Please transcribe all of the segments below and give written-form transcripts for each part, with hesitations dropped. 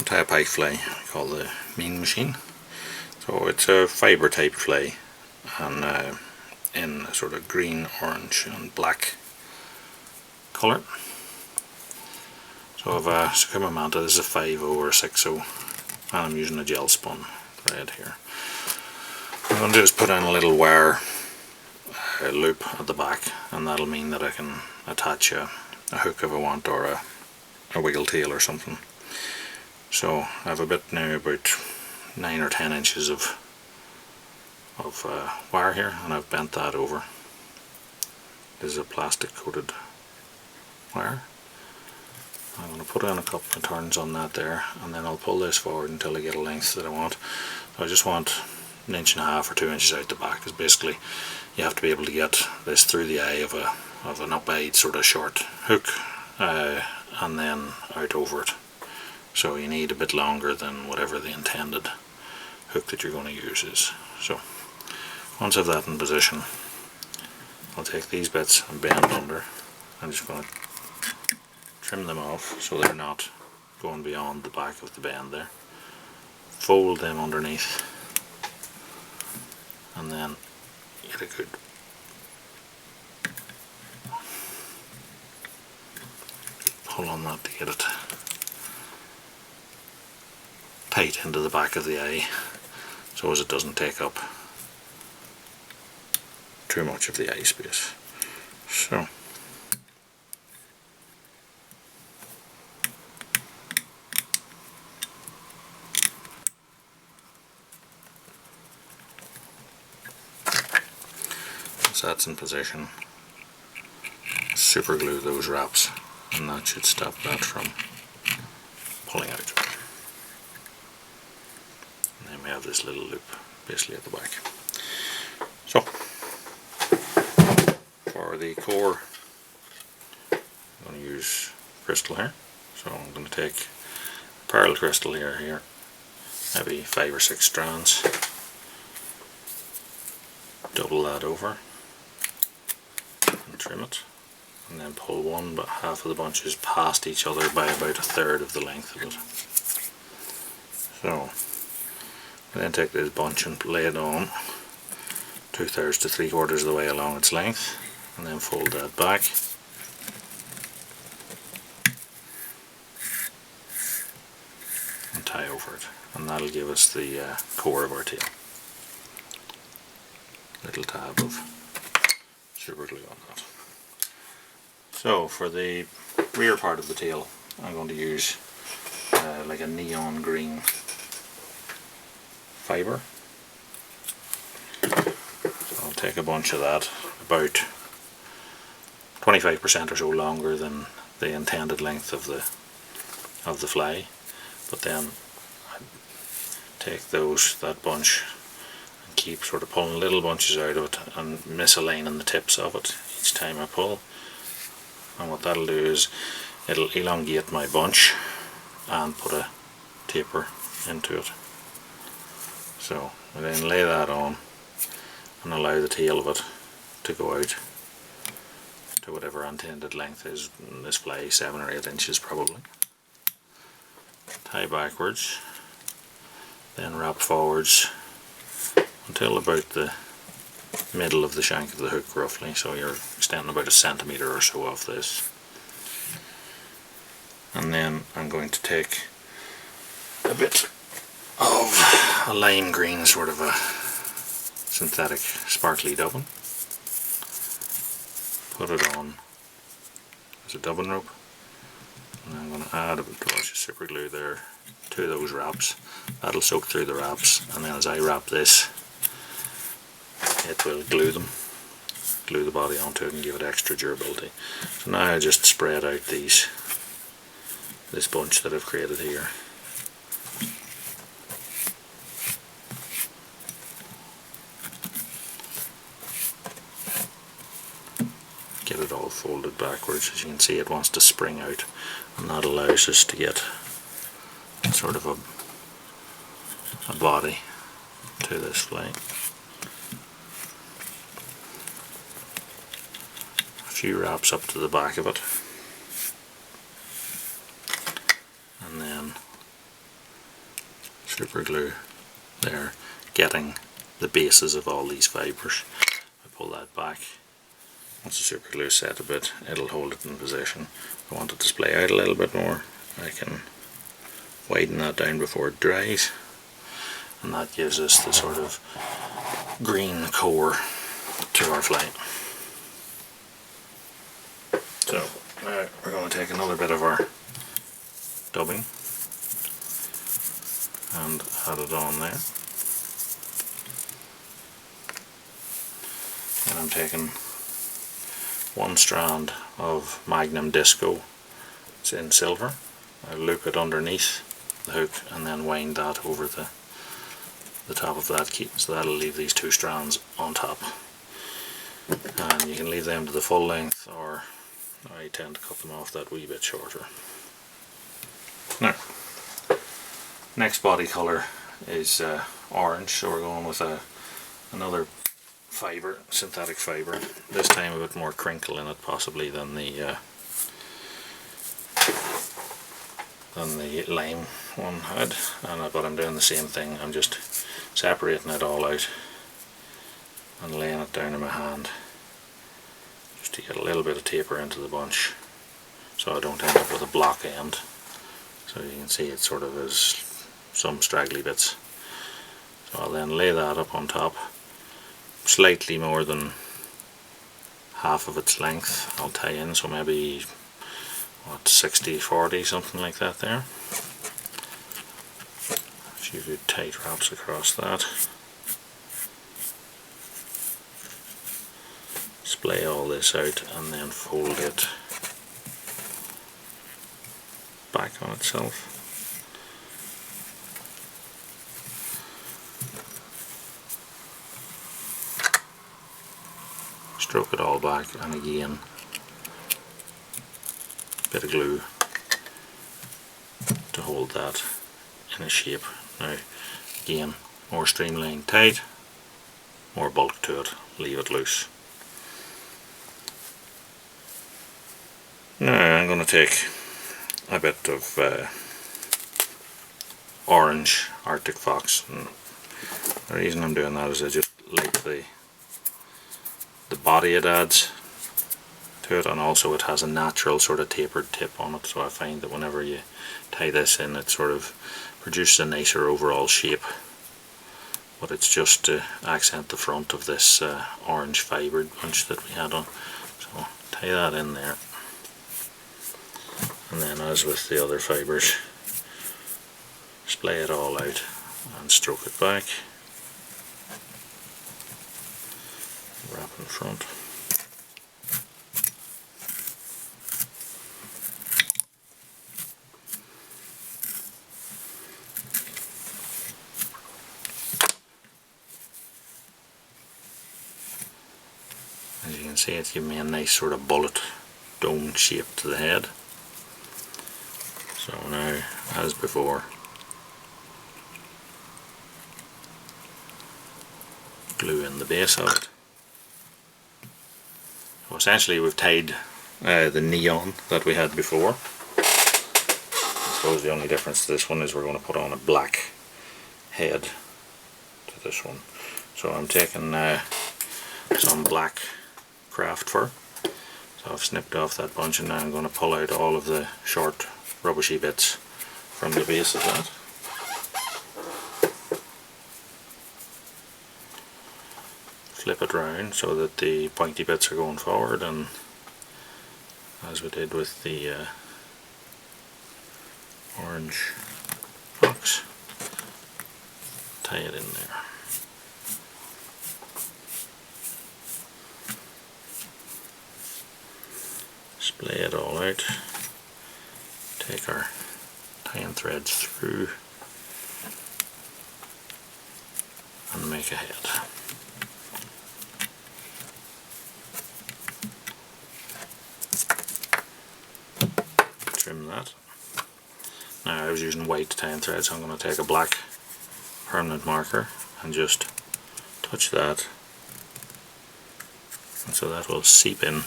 Tie a pike fly called the Mean Machine. So it's a fibre type fly, and in a sort of green, orange and black colour. So I've a Sakuma Manta. This is a 5/0 or 6/0, and I'm using a gel spun thread here. What I'm going to do is put in a little wire loop at the back, and that'll mean that I can attach a hook if I want, or a wiggle tail or something. So I have a bit now, about 9 or 10 inches of wire here, and I've bent that over. This is a plastic coated wire. I'm going to put in a couple of turns on that there, and then I'll pull this forward until I get a length that I want. So I just want 1.5 inches or 2 inches out the back, because basically you have to be able to get this through the eye of an up-eyed sort of short hook, and then out over it. So you need a bit longer than whatever the intended hook that you're going to use is. So once I've that in position, I'll take these bits and bend under. I'm just going to trim them off so they're not going beyond the back of the bend there. Fold them underneath, and then get a good pull on that to get it tight into the back of the eye, so as it doesn't take up too much of the eye space. So once that's in position, super glue those wraps, and that should stop that from pulling out. And then we have this little loop basically at the back. So for the core, I'm going to use crystal here. So I'm going to take pearl crystal here, maybe 5 or 6 strands, double that over and trim it, and then pull half of the bunches past each other by about 1/3 of the length of it. So I then take this bunch and lay it on 2/3 to 3/4 of the way along its length, and then fold that back, and tie over it, and that'll give us the core of our tail. Little tab of super glue on that. So for the rear part of the tail, I'm going to use like a neon green fibre. So I'll take a bunch of that, about 25% or so longer than the intended length of the fly, but then I take that bunch and keep sort of pulling little bunches out of it and misaligning the tips of it each time I pull. And what that'll do is it'll elongate my bunch and put a taper into it. So I then lay that on and allow the tail of it to go out to whatever intended length is in this fly, 7 or 8 inches probably. Tie backwards, then wrap forwards until about the middle of the shank of the hook roughly, so you're extending about 1 centimetre or so off this. And then I'm going to take a bit of a lime green, sort of a synthetic sparkly dubbin, put it on as a dubbin rope, and I'm going to add a bit of super glue there to those wraps. That'll soak through the wraps, and then as I wrap this, it will glue the body onto it and give it extra durability. So now I just spread out this bunch that I've created here. Get it all folded backwards. As you can see, it wants to spring out, and that allows us to get sort of a body to this fly. A few wraps up to the back of it, and then super glue there, getting the bases of all these fibres. I pull that back. Once the super glue is set a bit, it'll hold it in position. If I want it to splay out a little bit more, I can widen that down before it dries, and that gives us the sort of green core to our fly. So now we're going to take another bit of our dubbing and add it on there. And I'm taking one strand of Magnum Disco. It's in silver. I loop it underneath the hook and then wind that over the top of that, so that'll leave these two strands on top. And you can leave them to the full length, or I tend to cut them off that wee bit shorter. Now, next body colour is orange, so we're going with another fibre, synthetic fibre. This time a bit more crinkle in it possibly than the lime one had, but I'm doing the same thing. I'm just separating it all out and laying it down in my hand just to get a little bit of taper into the bunch so I don't end up with a block end. So you can see it sort of is some straggly bits. So I'll then lay that up on top, slightly more than half of its length I'll tie in, so maybe what, 60-40, something like that there. A few good tight wraps across that. Splay all this out and then fold it back on itself. Stroke it all back, and again bit of glue to hold that in a shape. Now again, more streamlined tight, more bulk to it, leave it loose. Now I'm going to take a bit of orange Arctic Fox, and the reason I'm doing that is I just like the body it adds to it, and also it has a natural sort of tapered tip on it, so I find that whenever you tie this in it sort of produces a nicer overall shape, but it's just to accent the front of this orange fibred bunch that we had on. So tie that in there, and then as with the other fibres, splay it all out and stroke it back, wrap in front. As you can see, it's giving me a nice sort of bullet dome shape to the head. So now, as before, glue in the base of it. So essentially we've tied the neon that we had before. I suppose the only difference to this one is we're going to put on a black head to this one. So I'm taking some black craft fur. So I've snipped off that bunch, and now I'm going to pull out all of the short rubbishy bits from the base of that. Flip it round so that the pointy bits are going forward, and as we did with the orange box, tie it in there. Splay it all out, take our tying threads through and make a head. Trim that. Now I was using white tying thread, so I'm going to take a black permanent marker and just touch that, and so that will seep in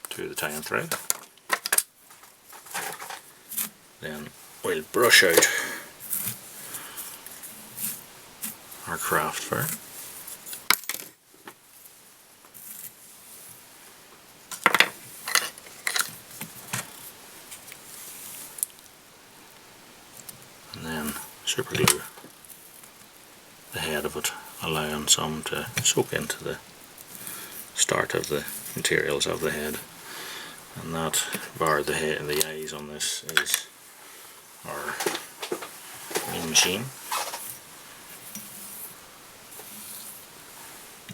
to the tying thread. Then we'll brush out our craft fair. And then super glue the head of it, allowing some to soak into the start of the materials of the head. And that, bar the head and the eyes on this, is our main machine.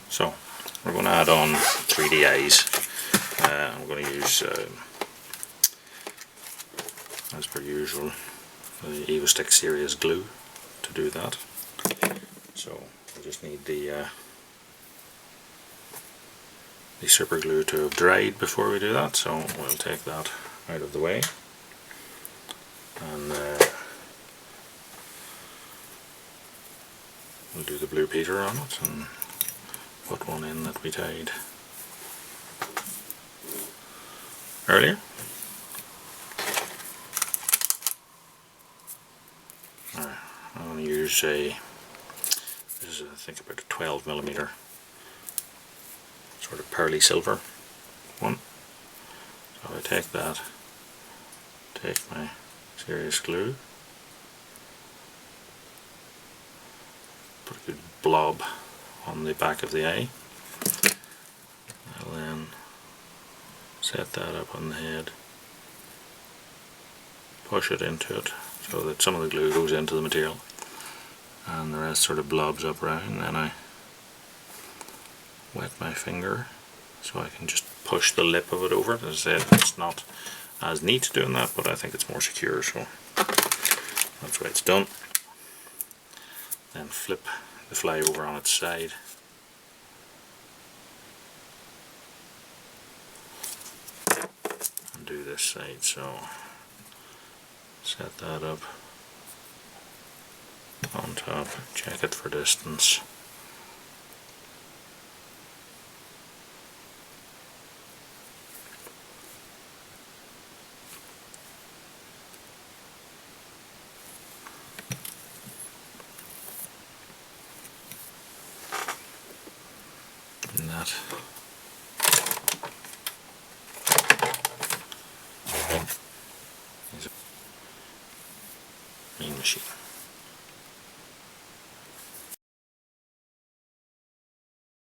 So we're going to add on 3D eyes. I'm going to use, as per usual, the EvoStick series glue to do that. So we just need the super glue to have dried before we do that, so we'll take that out of the way, and we'll do the blue Peter on it and put one in that we tied earlier. I'm going to use this is I think about a 12mm sort of pearly silver one. So I take that, take my serious glue, put a good blob on the back of the eye. I'll then set that up on the head, push it into it so that some of the glue goes into the material and the rest sort of blobs up around. Then I wet my finger so I can just push the lip of it over. As I said, it's not as neat doing that, but I think it's more secure, so that's why it's done. Then flip the fly over on its side, and do this side. So set that up on top, check it for distance. And that